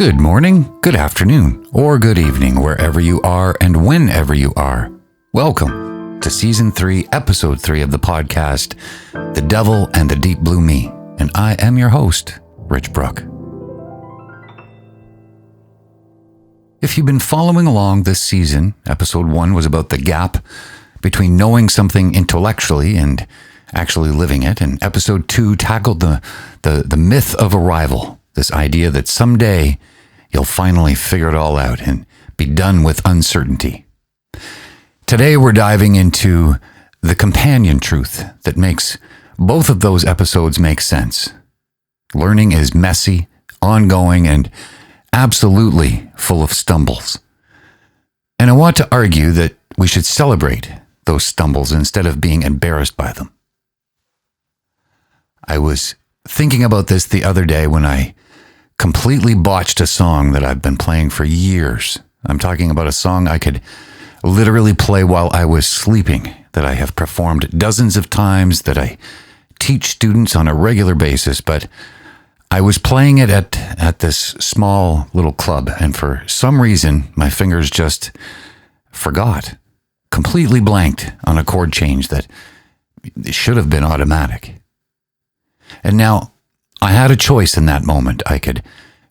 Good morning, good afternoon, or good evening, wherever you are and whenever you are. Welcome to Season 3, Episode 3 of the podcast, The Devil and the Deep Blue Me, and I am your host, Rich Bruck. If you've been following along this season, Episode 1 was about the gap between knowing something intellectually and actually living it, and Episode 2 tackled the myth of arrival, this idea that someday you'll finally figure it all out and be done with uncertainty. Today we're diving into the companion truth that makes both of those episodes make sense. Learning is messy, ongoing, and absolutely full of stumbles. And I want to argue that we should celebrate those stumbles instead of being embarrassed by them. I was thinking about this the other day when I completely botched a song that I've been playing for years. I'm talking about a song I could literally play while I was sleeping, that I have performed dozens of times, that I teach students on a regular basis, but I was playing it at this small little club, and for some reason, my fingers just forgot, completely blanked on a chord change that should have been automatic. And now, I had a choice in that moment. I could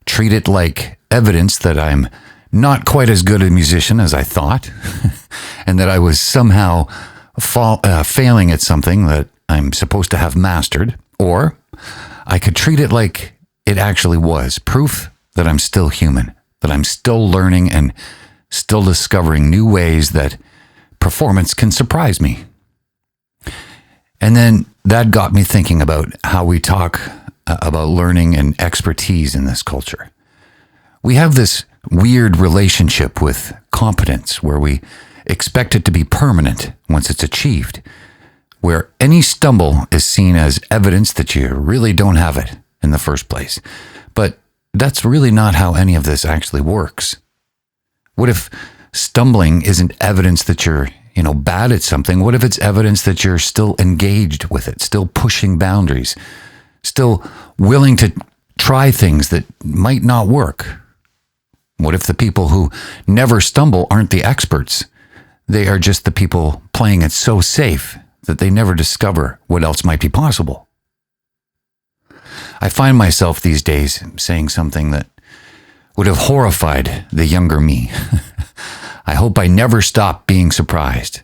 treat it like evidence that I'm not quite as good a musician as I thought, and that I was somehow failing at something that I'm supposed to have mastered, or I could treat it like it actually was proof that I'm still human, that I'm still learning and still discovering new ways that performance can surprise me. And then that got me thinking about how we talk about learning and expertise in this culture. We have this weird relationship with competence where we expect it to be permanent once it's achieved, where any stumble is seen as evidence that you really don't have it in the first place. But that's really not how any of this actually works. What if stumbling isn't evidence that you're bad at something? What if it's evidence that you're still engaged with it, still pushing boundaries, still willing to try things that might not work? What if the people who never stumble aren't the experts? They are just the people playing it so safe that they never discover what else might be possible. I find myself these days saying something that would have horrified the younger me. I hope I never stop being surprised.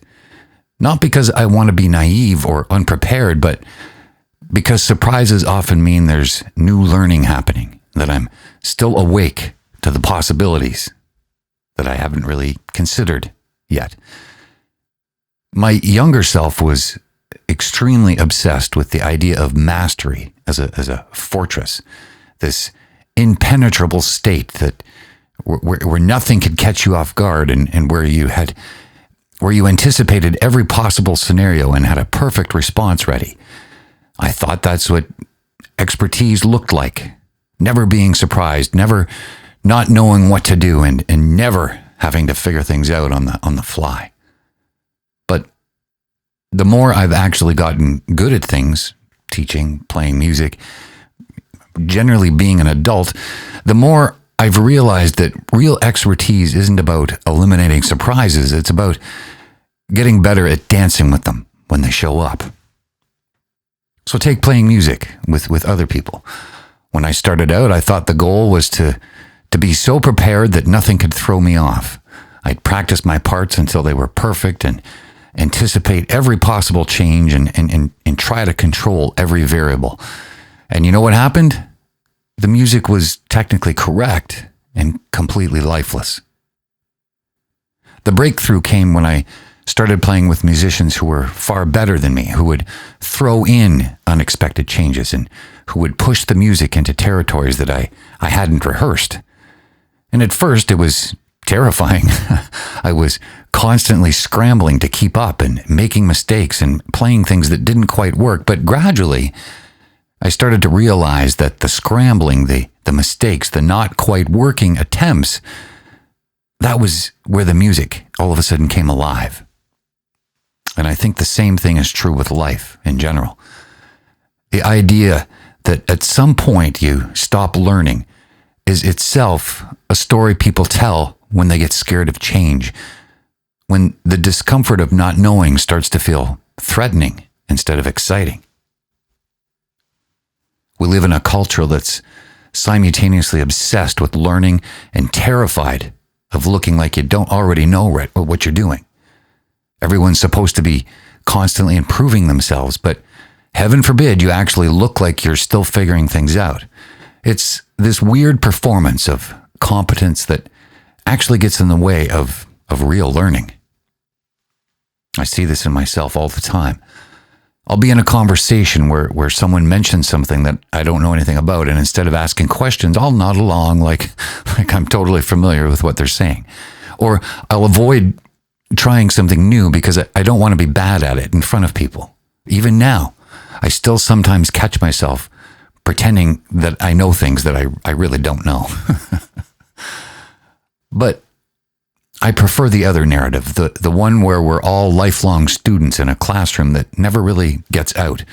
Not because I want to be naive or unprepared, but because surprises often mean there's new learning happening, that I'm still awake to the possibilities that I haven't really considered yet. My younger self was extremely obsessed with the idea of mastery as a fortress, this impenetrable state that where nothing could catch you off guard, and where you anticipated every possible scenario and had a perfect response ready. I thought that's what expertise looked like. Never being surprised, never not knowing what to do, and never having to figure things out on the fly. But the more I've actually gotten good at things, teaching, playing music, generally being an adult, the more I've realized that real expertise isn't about eliminating surprises. It's about getting better at dancing with them when they show up. So take playing music with other people. When I started out, I thought the goal was to be so prepared that nothing could throw me off. I'd practice my parts until they were perfect and anticipate every possible change and try to control every variable. And you know what happened? The music was technically correct and completely lifeless. The breakthrough came when I started playing with musicians who were far better than me, who would throw in unexpected changes and who would push the music into territories that I hadn't rehearsed. And at first it was terrifying. I was constantly scrambling to keep up and making mistakes and playing things that didn't quite work, but gradually I started to realize that the scrambling, the mistakes, the not quite working attempts, that was where the music all of a sudden came alive. And I think the same thing is true with life in general. The idea that at some point you stop learning is itself a story people tell when they get scared of change, when the discomfort of not knowing starts to feel threatening instead of exciting. We live in a culture that's simultaneously obsessed with learning and terrified of looking like you don't already know what you're doing. Everyone's supposed to be constantly improving themselves, but heaven forbid you actually look like you're still figuring things out. It's this weird performance of competence that actually gets in the way of real learning. I see this in myself all the time. I'll be in a conversation where someone mentions something that I don't know anything about, and instead of asking questions, I'll nod along like I'm totally familiar with what they're saying. Or I'll avoid trying something new because I don't want to be bad at it in front of people. Even now, I still sometimes catch myself pretending that I know things that I really don't know. But I prefer the other narrative, the one where we're all lifelong students in a classroom that never really gets out,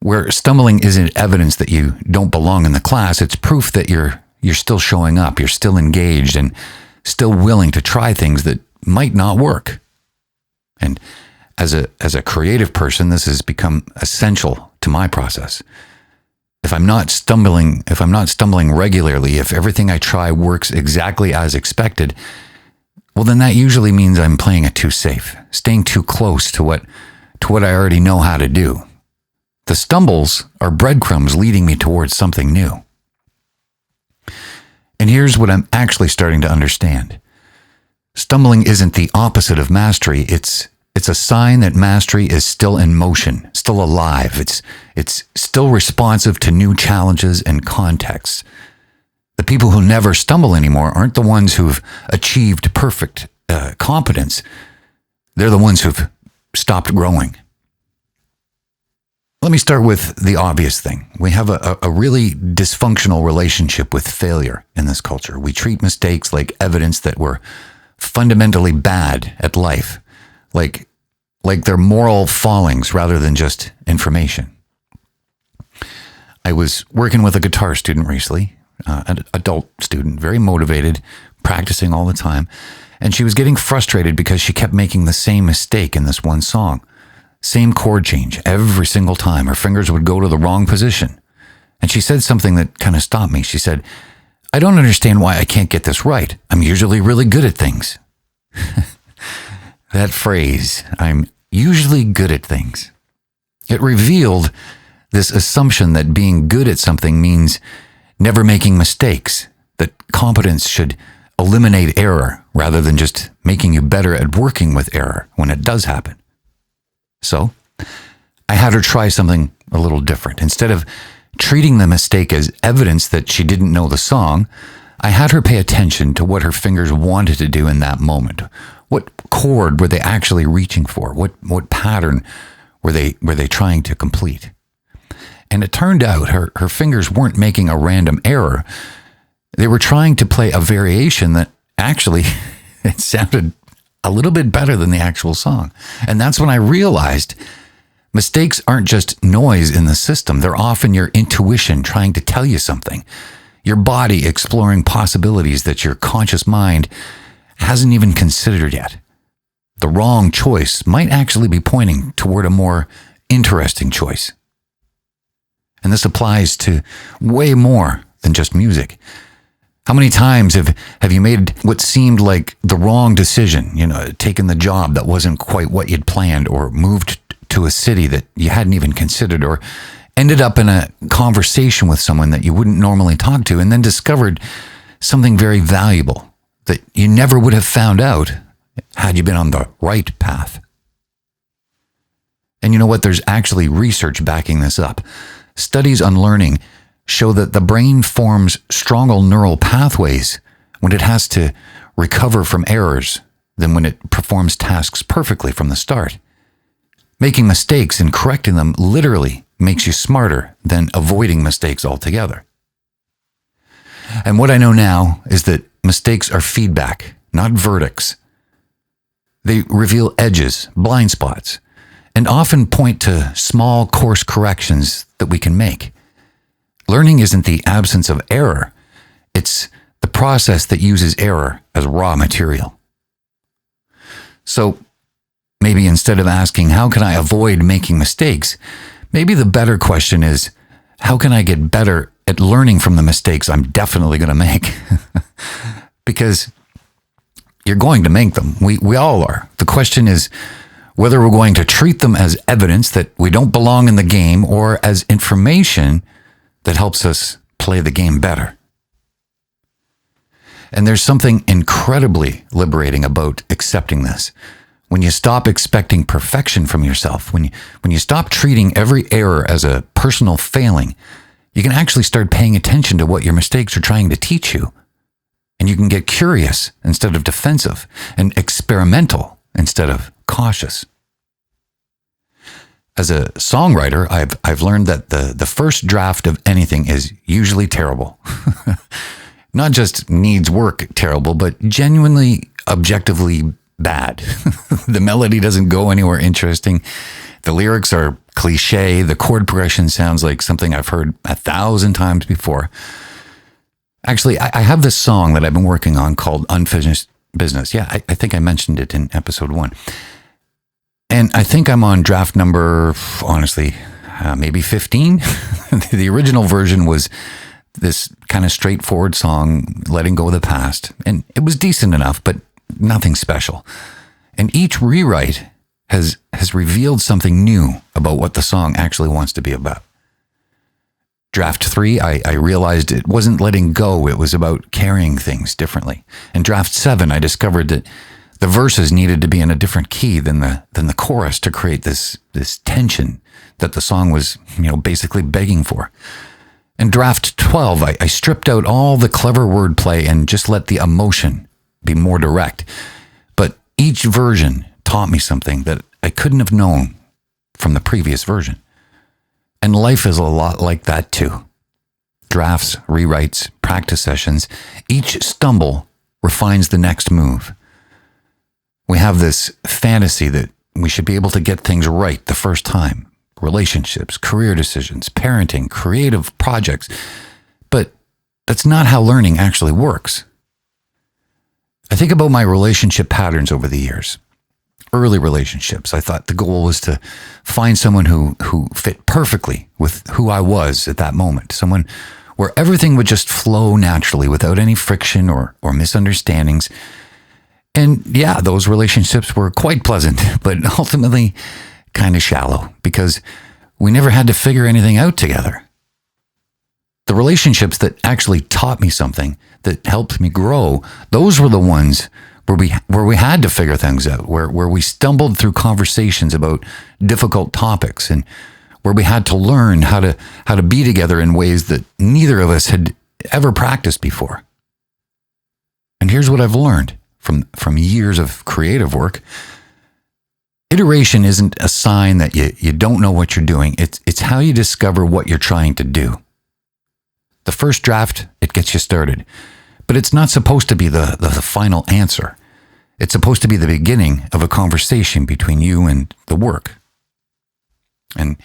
where stumbling isn't evidence that you don't belong in the class. It's proof that you're still showing up, you're still engaged, and still willing to try things that might not work. And as a creative person, this has become essential to my process. If I'm not stumbling regularly, if everything I try works exactly as expected, well, then that usually means I'm playing it too safe, staying too close to what I already know how to do. The stumbles are breadcrumbs leading me towards something new. And here's what I'm actually starting to understand. Stumbling isn't the opposite of mastery. It's a sign that mastery is still in motion, still alive. It's still responsive to new challenges and contexts. The people who never stumble anymore aren't the ones who've achieved perfect competence. They're the ones who've stopped growing. Let me start with the obvious thing. We have a really dysfunctional relationship with failure in this culture. We treat mistakes like evidence that we're fundamentally bad at life, like they're moral fallings rather than just information. I was working with a guitar student recently, an adult student, very motivated, practicing all the time, and she was getting frustrated because she kept making the same mistake in this one song. Same chord change every single time. Her fingers would go to the wrong position. And she said something that kind of stopped me. She said, "I don't understand why I can't get this right. I'm usually really good at things." That phrase, "I'm usually good at things," it revealed this assumption that being good at something means never making mistakes, that competence should eliminate error rather than just making you better at working with error when it does happen. So I had her try something a little different. Instead of treating the mistake as evidence that she didn't know the song, I had her pay attention to what her fingers wanted to do in that moment. What chord were they actually reaching for? What pattern were they trying to complete? And it turned out her fingers weren't making a random error. They were trying to play a variation that actually it sounded a little bit better than the actual song. And that's when I realized mistakes aren't just noise in the system. They're often your intuition trying to tell you something. Your body exploring possibilities that your conscious mind hasn't even considered yet. The wrong choice might actually be pointing toward a more interesting choice. And this applies to way more than just music. How many times have you made what seemed like the wrong decision, taken the job that wasn't quite what you'd planned, or moved to a city that you hadn't even considered, or ended up in a conversation with someone that you wouldn't normally talk to, and then discovered something very valuable that you never would have found out had you been on the right path? And you know what? There's actually research backing this up. Studies on learning show that the brain forms stronger neural pathways when it has to recover from errors than when it performs tasks perfectly from the start. Making mistakes and correcting them literally makes you smarter than avoiding mistakes altogether. And what I know now is that mistakes are feedback, not verdicts. They reveal edges, blind spots, and often point to small course corrections that we can make. Learning isn't the absence of error. It's the process that uses error as raw material. So maybe instead of asking, how can I avoid making mistakes? Maybe the better question is, how can I get better at learning from the mistakes I'm definitely going to make? Because you're going to make them. We all are. The question is whether we're going to treat them as evidence that we don't belong in the game or as information that helps us play the game better. And there's something incredibly liberating about accepting this. When you stop expecting perfection from yourself, when you stop treating every error as a personal failing, you can actually start paying attention to what your mistakes are trying to teach you. And you can get curious instead of defensive and experimental instead of cautious. As a songwriter, I've learned that the first draft of anything is usually terrible. Not just needs work terrible, but genuinely, objectively bad. The melody doesn't go anywhere interesting. The lyrics are cliche. The chord progression sounds like something I've heard 1,000 times before. Actually, I have this song that I've been working on called Unfinished Business. Yeah, I think I mentioned it in episode 1. And I think I'm on draft number, honestly, maybe 15. The original version was this kind of straightforward song, letting go of the past. And it was decent enough, but nothing special. And each rewrite has revealed something new about what the song actually wants to be about. Draft 3, I realized it wasn't letting go, it was about carrying things differently. In draft 7, I discovered that the verses needed to be in a different key than the chorus to create this tension that the song was, basically begging for. In draft 12, I stripped out all the clever wordplay and just let the emotion be more direct. But each version taught me something that I couldn't have known from the previous version. And life is a lot like that too. Drafts, rewrites, practice sessions, each stumble refines the next move. We have this fantasy that we should be able to get things right the first time. Relationships, career decisions, parenting, creative projects. But that's not how learning actually works. I think about my relationship patterns over the years. Early relationships, I thought the goal was to find someone who fit perfectly with who I was at that moment. Someone where everything would just flow naturally without any friction or misunderstandings. And yeah, those relationships were quite pleasant, but ultimately kind of shallow because we never had to figure anything out together. The relationships that actually taught me something, that helped me grow, those were the ones where we had to figure things out, where we stumbled through conversations about difficult topics and where we had to learn how to be together in ways that neither of us had ever practiced before. And here's what I've learned from years of creative work. Iteration isn't a sign that you don't know what you're doing. It's how you discover what you're trying to do. The first draft, it gets you started. But it's not supposed to be the final answer. It's supposed to be the beginning of a conversation between you and the work. And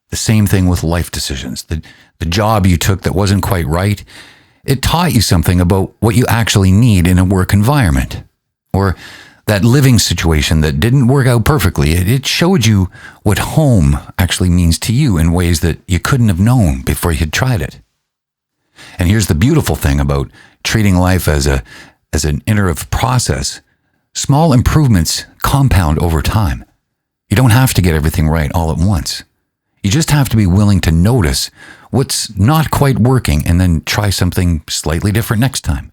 the same thing with life decisions. The job you took that wasn't quite right, it taught you something about what you actually need in a work environment. Or that living situation that didn't work out perfectly, it showed you what home actually means to you in ways that you couldn't have known before you had tried it. And here's the beautiful thing about treating life as an iterative process. Small improvements compound over time. You don't have to get everything right all at once. You just have to be willing to notice what's not quite working and then try something slightly different next time.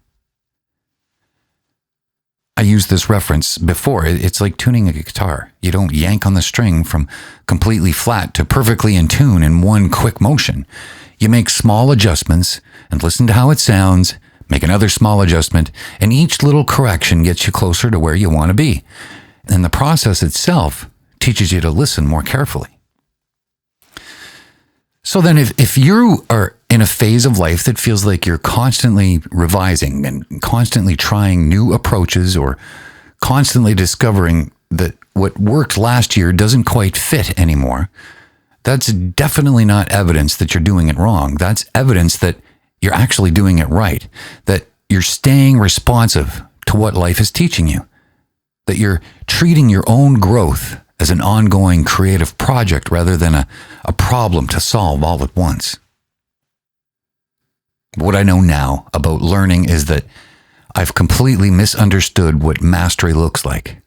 I used this reference before. It's like tuning a guitar. You don't yank on the string from completely flat to perfectly in tune in one quick motion. You make small adjustments and listen to how it sounds, make another small adjustment, and each little correction gets you closer to where you want to be. And the process itself teaches you to listen more carefully. So then if you are in a phase of life that feels like you're constantly revising and constantly trying new approaches or constantly discovering that what worked last year doesn't quite fit anymore, that's definitely not evidence that you're doing it wrong. That's evidence that you're actually doing it right, that you're staying responsive to what life is teaching you, that you're treating your own growth as an ongoing creative project rather than a problem to solve all at once. What I know now about learning is that I've completely misunderstood what mastery looks like.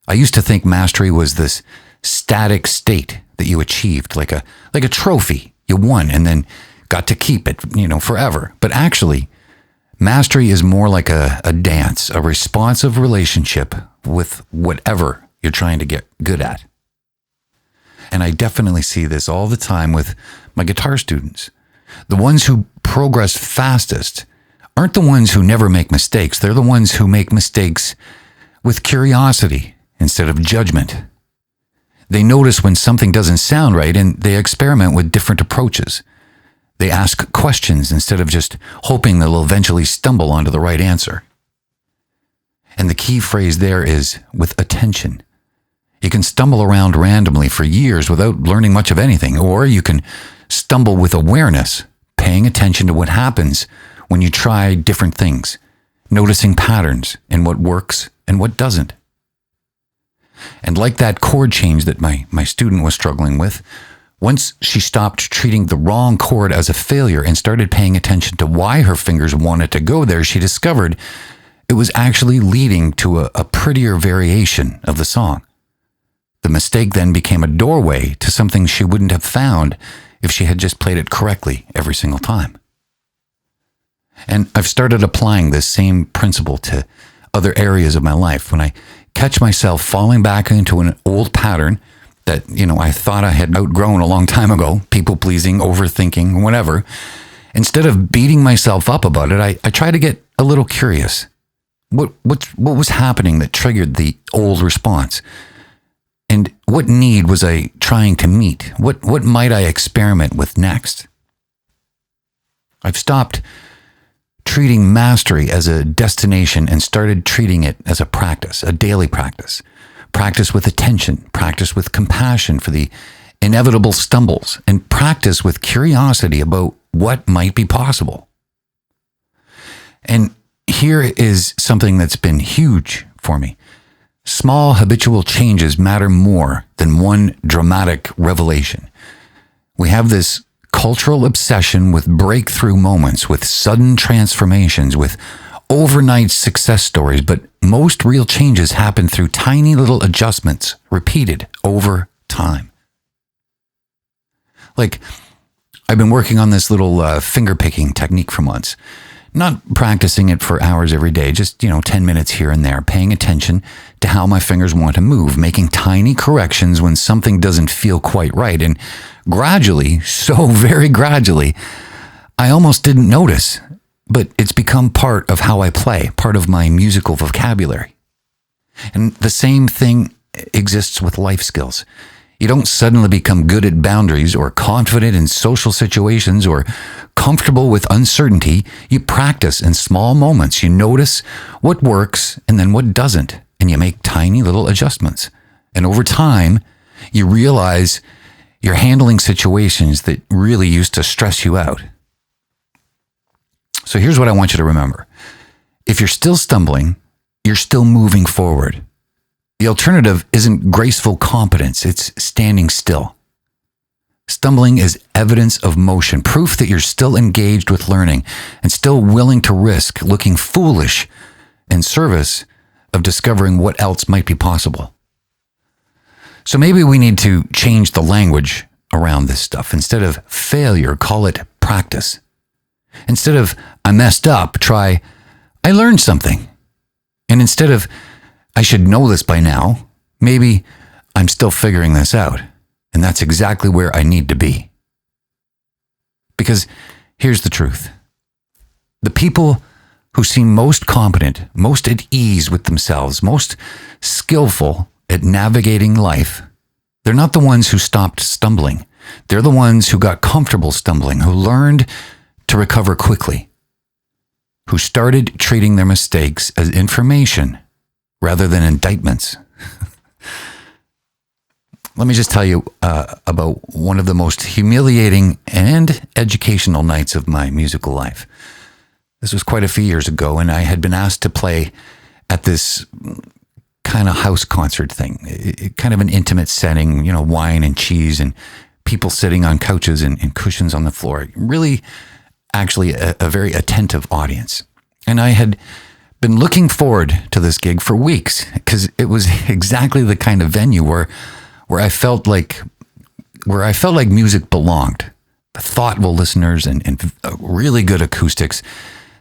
I used to think mastery was this static state that you achieved, like a trophy you won and then got to keep it, forever. But actually, mastery is more like a dance, a responsive relationship with whatever you're trying to get good at. And I definitely see this all the time with my guitar students. The ones who progress fastest aren't the ones who never make mistakes. They're the ones who make mistakes with curiosity instead of judgment. They notice when something doesn't sound right and they experiment with different approaches. They ask questions instead of just hoping they'll eventually stumble onto the right answer. And the key phrase there is with attention. You can stumble around randomly for years without learning much of anything, or you can stumble with awareness, paying attention to what happens when you try different things, noticing patterns in what works and what doesn't. And like that chord change that my student was struggling with, once she stopped treating the wrong chord as a failure and started paying attention to why her fingers wanted to go there, she discovered it was actually leading to a prettier variation of the song. The mistake then became a doorway to something she wouldn't have found if she had just played it correctly every single time. And I've started applying this same principle to other areas of my life. When I catch myself falling back into an old pattern that, I thought I had outgrown a long time ago, people pleasing, overthinking, whatever, instead of beating myself up about it, I try to get a little curious. What was happening that triggered the old response? And what need was I trying to meet? What might I experiment with next? I've stopped treating mastery as a destination and started treating it as a practice, a daily practice. Practice with attention, practice with compassion for the inevitable stumbles, and practice with curiosity about what might be possible. And here is something that's been huge for me. Small habitual changes matter more than one dramatic revelation. We have this cultural obsession with breakthrough moments, with sudden transformations, with overnight success stories, but most real changes happen through tiny little adjustments repeated over time. Like, I've been working on this little finger picking technique for months. Not practicing it for hours every day, just, 10 minutes here and there, paying attention to how my fingers want to move, making tiny corrections when something doesn't feel quite right. And gradually, so very gradually, I almost didn't notice, but it's become part of how I play, part of my musical vocabulary. And the same thing exists with life skills. You don't suddenly become good at boundaries or confident in social situations or comfortable with uncertainty. You practice in small moments. You notice what works and then what doesn't, and you make tiny little adjustments. And over time, you realize you're handling situations that really used to stress you out. So here's what I want you to remember. If you're still stumbling, you're still moving forward. The alternative isn't graceful competence, it's standing still. Stumbling is evidence of motion, proof that you're still engaged with learning and still willing to risk looking foolish in service of discovering what else might be possible. So maybe we need to change the language around this stuff. Instead of failure, call it practice. Instead of I messed up, try I learned something. And instead of I should know this by now, maybe I'm still figuring this out. And that's exactly where I need to be. Because here's the truth. The people who seem most competent, most at ease with themselves, most skillful at navigating life, they're not the ones who stopped stumbling. They're the ones who got comfortable stumbling, who learned to recover quickly, who started treating their mistakes as information rather than indictments. let me just tell you about one of the most humiliating and educational nights of my musical life. This was quite a few years ago, and I had been asked to play at this kind of house concert thing, kind of an intimate setting, wine and cheese and people sitting on couches and cushions on the floor. Really, actually, a very attentive audience. And I had been looking forward to this gig for weeks because it was exactly the kind of venue where I felt like music belonged. Thoughtful listeners and really good acoustics.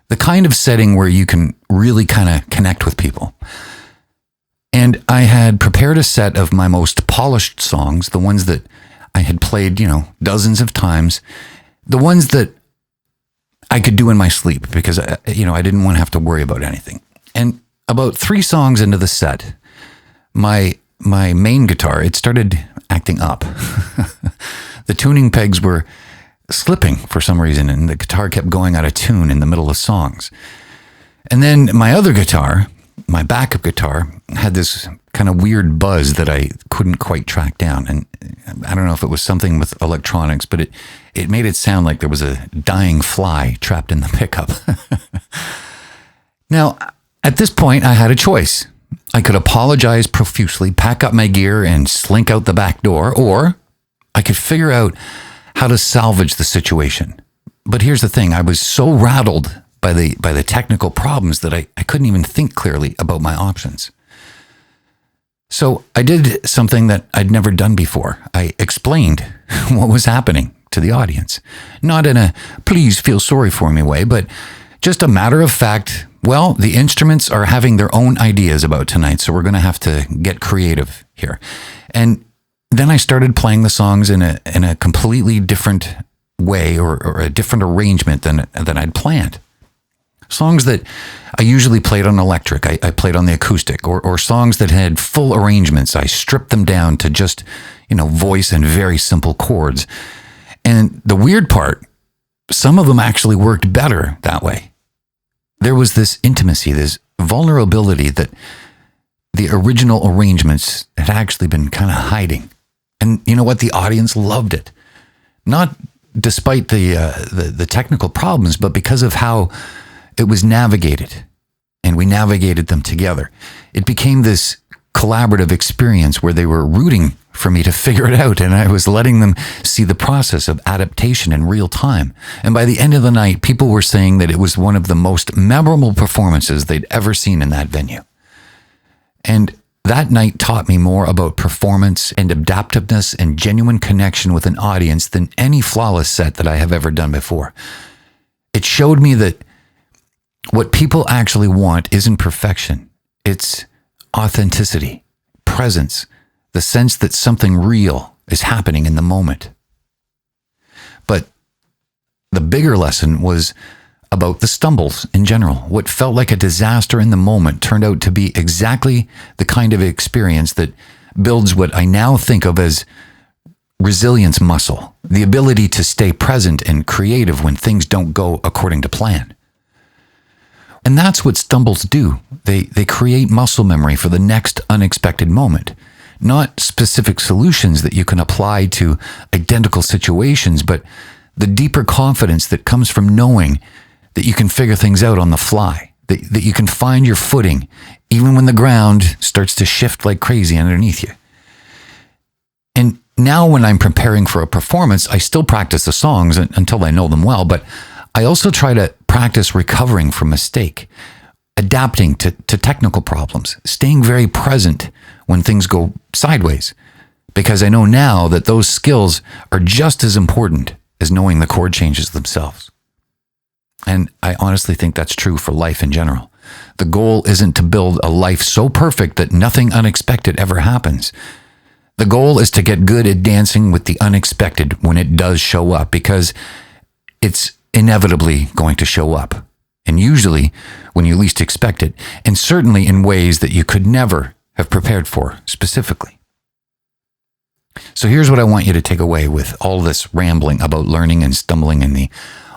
The kind of setting where you can really kind of connect with people. And I had prepared a set of my most polished songs, the ones that I had played, dozens of times, the ones that I could do in my sleep because, I didn't want to have to worry about anything. And about 3 songs into the set, my main guitar, it started acting up. The tuning pegs were slipping for some reason, and the guitar kept going out of tune in the middle of songs. And then my other guitar, my backup guitar, had this kind of weird buzz that I couldn't quite track down. And I don't know if it was something with electronics, but it made it sound like there was a dying fly trapped in the pickup. Now, at this point, I had a choice. I could apologize profusely, pack up my gear, and slink out the back door, or I could figure out how to salvage the situation. But here's the thing, I was so rattled by the technical problems that I couldn't even think clearly about my options. So I did something that I'd never done before. I explained what was happening to the audience. Not in a please feel sorry for me way, but just a matter of fact, well, the instruments are having their own ideas about tonight, so we're going to have to get creative here. And then I started playing the songs in a completely different way or a different arrangement than I'd planned. Songs that I usually played on electric, I played on the acoustic, or songs that had full arrangements. I stripped them down to just, voice and very simple chords. And the weird part, some of them actually worked better that way. There was this intimacy, this vulnerability that the original arrangements had actually been kind of hiding. And you know what? The audience loved it. Not despite the technical problems, but because of how it was navigated, and we navigated them together. It became this collaborative experience where they were rooting for me to figure it out, and I was letting them see the process of adaptation in real time. And by the end of the night, people were saying that it was one of the most memorable performances they'd ever seen in that venue. And that night taught me more about performance and adaptiveness and genuine connection with an audience than any flawless set that I have ever done before. It showed me that what people actually want isn't perfection. It's authenticity, presence, the sense that something real is happening in the moment. But the bigger lesson was about the stumbles in general. What felt like a disaster in the moment turned out to be exactly the kind of experience that builds what I now think of as resilience muscle, the ability to stay present and creative when things don't go according to plan. And that's what stumbles do. They create muscle memory for the next unexpected moment. Not specific solutions that you can apply to identical situations, but the deeper confidence that comes from knowing that you can figure things out on the fly, that you can find your footing, even when the ground starts to shift like crazy underneath you. And now when I'm preparing for a performance, I still practice the songs until I know them well, but I also try to practice recovering from mistake, adapting to technical problems, staying very present when things go sideways, because I know now that those skills are just as important as knowing the chord changes themselves. And I honestly think that's true for life in general. The goal isn't to build a life so perfect that nothing unexpected ever happens. The goal is to get good at dancing with the unexpected when it does show up, because it's inevitably going to show up, and usually when you least expect it, and certainly in ways that you could never have prepared for specifically. So here's what I want you to take away with all this rambling about learning and stumbling and the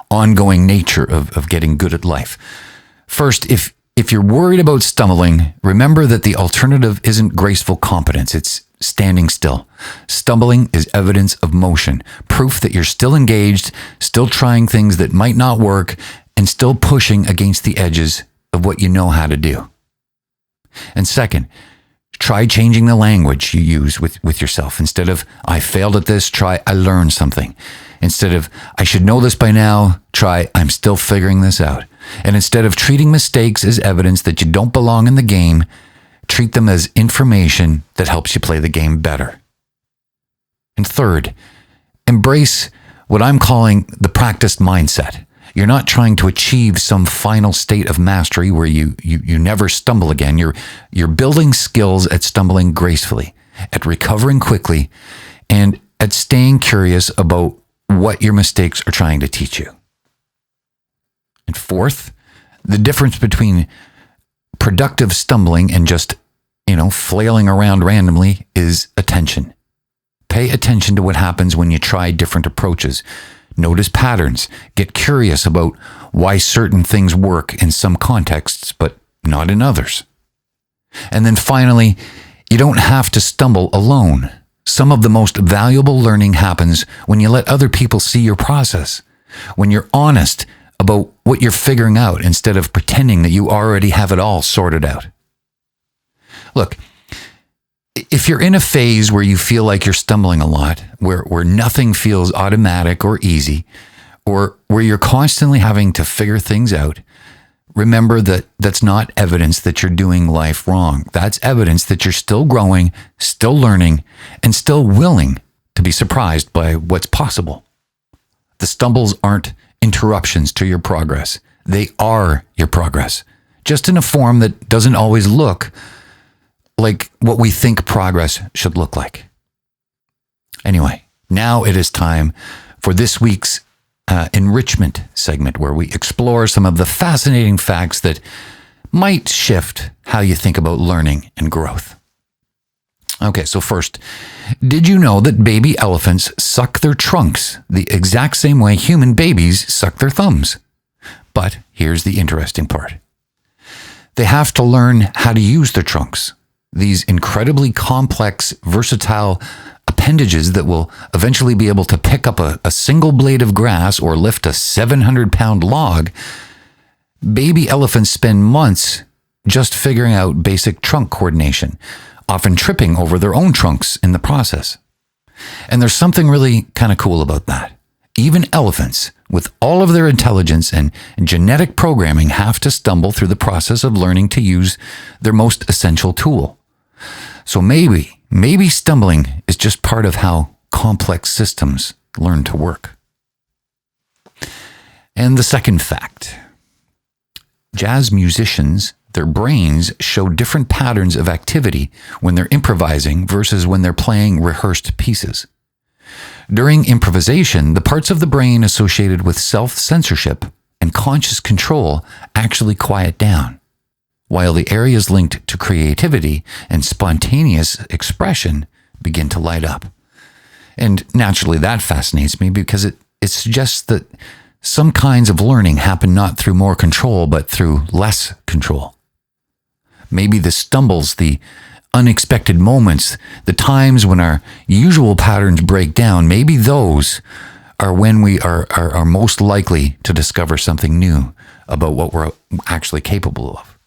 ongoing nature of getting good at life. First, if you're worried about stumbling, remember that the alternative isn't graceful competence. standing still. Stumbling is evidence of motion, proof that you're still engaged, still trying things that might not work, and still pushing against the edges of what you know how to do. And second, try changing the language you use with yourself. Instead of, I failed at this, try, I learned something. Instead of, I should know this by now, try, I'm still figuring this out. And instead of treating mistakes as evidence that you don't belong in the game, treat them as information that helps you play the game better. And third, embrace what I'm calling the practiced mindset. You're not trying to achieve some final state of mastery where you never stumble again. You're building skills at stumbling gracefully, at recovering quickly, and at staying curious about what your mistakes are trying to teach you. And fourth, the difference between productive stumbling and just, flailing around randomly is attention. Pay attention to what happens when you try different approaches. Notice patterns. Get curious about why certain things work in some contexts, but not in others. And then finally, you don't have to stumble alone. Some of the most valuable learning happens when you let other people see your process, when you're honest about what you're figuring out instead of pretending that you already have it all sorted out. Look, if you're in a phase where you feel like you're stumbling a lot, where nothing feels automatic or easy, or where you're constantly having to figure things out, remember that that's not evidence that you're doing life wrong. That's evidence that you're still growing, still learning, and still willing to be surprised by what's possible. The stumbles aren't interruptions to your progress. They are your progress, just in a form that doesn't always look like what we think progress should look like. Anyway, now it is time for this week's enRICHment segment, where we explore some of the fascinating facts that might shift how you think about learning and growth. Okay, so first, did you know that baby elephants suck their trunks the exact same way human babies suck their thumbs? But here's the interesting part. They have to learn how to use their trunks, these incredibly complex, versatile appendages that will eventually be able to pick up a single blade of grass or lift a 700-pound log. Baby elephants spend months just figuring out basic trunk coordination, often tripping over their own trunks in the process. And there's something really kind of cool about that. Even elephants, with all of their intelligence and genetic programming, have to stumble through the process of learning to use their most essential tool. So maybe stumbling is just part of how complex systems learn to work. And the second fact, jazz musicians, their brains show different patterns of activity when they're improvising versus when they're playing rehearsed pieces. During improvisation, the parts of the brain associated with self-censorship and conscious control actually quiet down, while the areas linked to creativity and spontaneous expression begin to light up. And naturally, that fascinates me because it suggests that some kinds of learning happen not through more control, but through less control. Maybe the stumbles, the unexpected moments, the times when our usual patterns break down, maybe those are when we are most likely to discover something new about what we're actually capable of.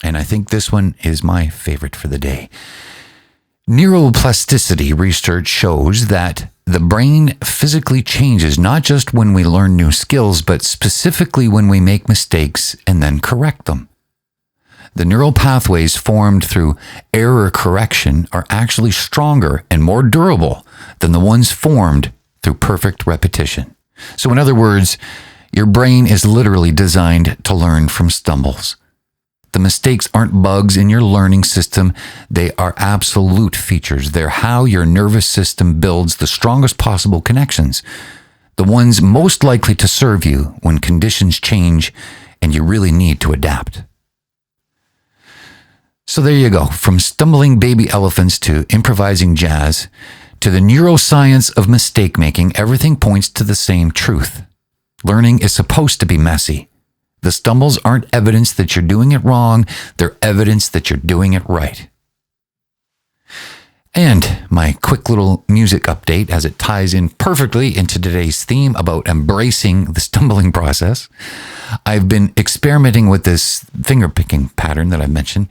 And I think this one is my favorite for the day. Neuroplasticity research shows that the brain physically changes not just when we learn new skills, but specifically when we make mistakes and then correct them. The neural pathways formed through error correction are actually stronger and more durable than the ones formed through perfect repetition. So in other words, your brain is literally designed to learn from stumbles. The mistakes aren't bugs in your learning system. They are absolute features. They're how your nervous system builds the strongest possible connections, the ones most likely to serve you when conditions change and you really need to adapt. So there you go, from stumbling baby elephants to improvising jazz to the neuroscience of mistake making, everything points to the same truth. Learning is supposed to be messy. The stumbles aren't evidence that you're doing it wrong, they're evidence that you're doing it right. And my quick little music update as it ties in perfectly into today's theme about embracing the stumbling process. I've been experimenting with this finger picking pattern that I mentioned.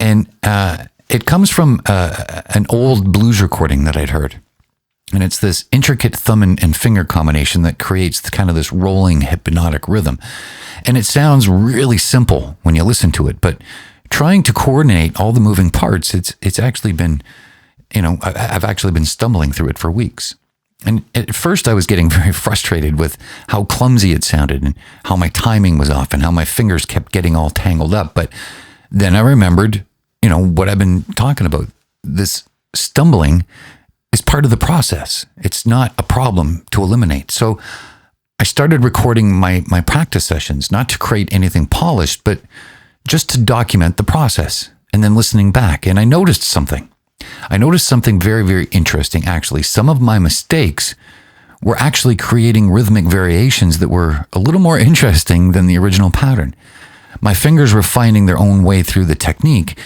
And it comes from an old blues recording that I'd heard. And it's this intricate thumb and finger combination that creates kind of this rolling hypnotic rhythm. And it sounds really simple when you listen to it, but trying to coordinate all the moving parts, it's actually been, I've actually been stumbling through it for weeks. And at first I was getting very frustrated with how clumsy it sounded and how my timing was off and how my fingers kept getting all tangled up. But then I remembered, what I've been talking about. This stumbling is part of the process. It's not a problem to eliminate. So I started recording my practice sessions, not to create anything polished, but just to document the process and then listening back. And I noticed something. Very, very interesting, actually. Some of my mistakes were actually creating rhythmic variations that were a little more interesting than the original pattern. My fingers were finding their own way through the technique,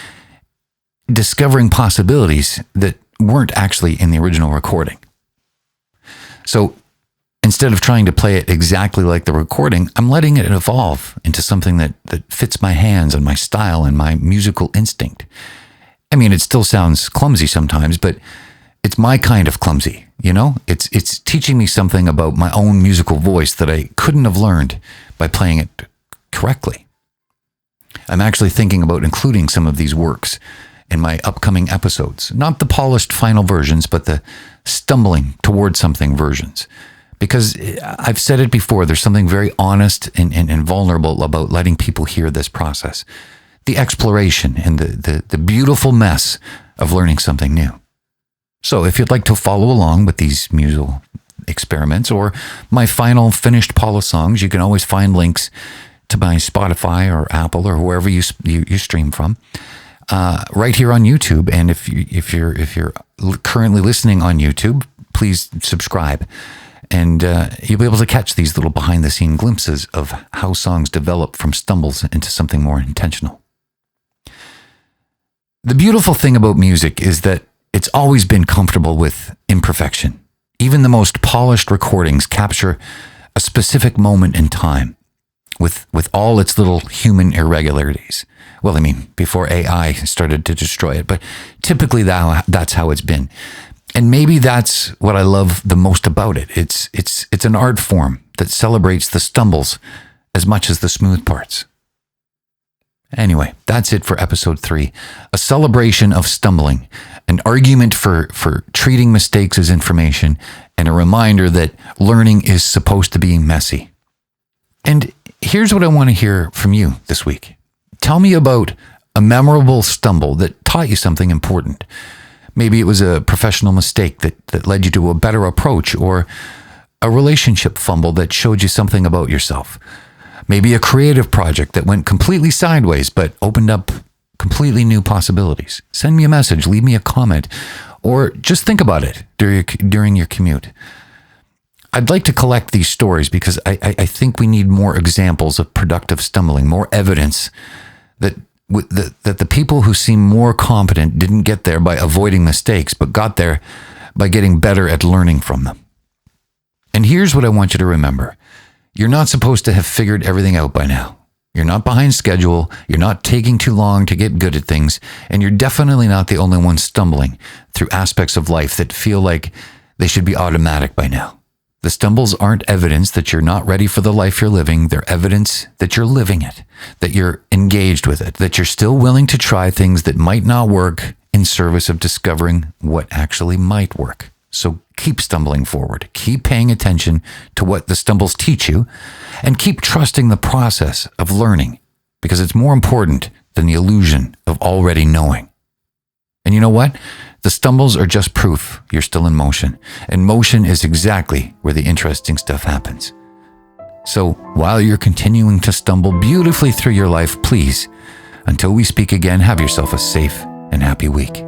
discovering possibilities that weren't actually in the original recording. So instead of trying to play it exactly like the recording, I'm letting it evolve into something that fits my hands and my style and my musical instinct. I mean, it still sounds clumsy sometimes, but it's my kind of clumsy, It's teaching me something about my own musical voice that I couldn't have learned by playing it correctly. I'm actually thinking about including some of these works in my upcoming episodes. Not the polished final versions, but the stumbling toward something versions. Because I've said it before, there's something very honest and vulnerable about letting people hear this process. The exploration and the beautiful mess of learning something new. So if you'd like to follow along with these musical experiments or my final finished polished songs, you can always find links to my Spotify or Apple or wherever you stream from. Right here on YouTube. And if you're currently listening on YouTube, please subscribe. And you'll be able to catch these little behind-the-scene glimpses of how songs develop from stumbles into something more intentional. The beautiful thing about music is that it's always been comfortable with imperfection. Even the most polished recordings capture a specific moment in time with all its little human irregularities. Well, before AI started to destroy it, but typically that's how it's been. And maybe that's what I love the most about it. It's an art form that celebrates the stumbles as much as the smooth parts. Anyway, that's it for episode 3. A celebration of stumbling, an argument for treating mistakes as information, and a reminder that learning is supposed to be messy. And here's what I want to hear from you this week. Tell me about a memorable stumble that taught you something important. Maybe it was a professional mistake that led you to a better approach, or a relationship fumble that showed you something about yourself. Maybe a creative project that went completely sideways but opened up completely new possibilities. Send me a message, leave me a comment, or just think about it during your commute. I'd like to collect these stories because I think we need more examples of productive stumbling, more evidence that the people who seem more confident didn't get there by avoiding mistakes, but got there by getting better at learning from them. And here's what I want you to remember. You're not supposed to have figured everything out by now. You're not behind schedule, you're not taking too long to get good at things, and you're definitely not the only one stumbling through aspects of life that feel like they should be automatic by now. The stumbles aren't evidence that you're not ready for the life you're living. They're evidence that you're living it, that you're engaged with it, that you're still willing to try things that might not work in service of discovering what actually might work. So keep stumbling forward, keep paying attention to what the stumbles teach you, and keep trusting the process of learning, because it's more important than the illusion of already knowing. And you know what? The stumbles are just proof you're still in motion, and motion is exactly where the interesting stuff happens. So while you're continuing to stumble beautifully through your life, please, until we speak again, have yourself a safe and happy week.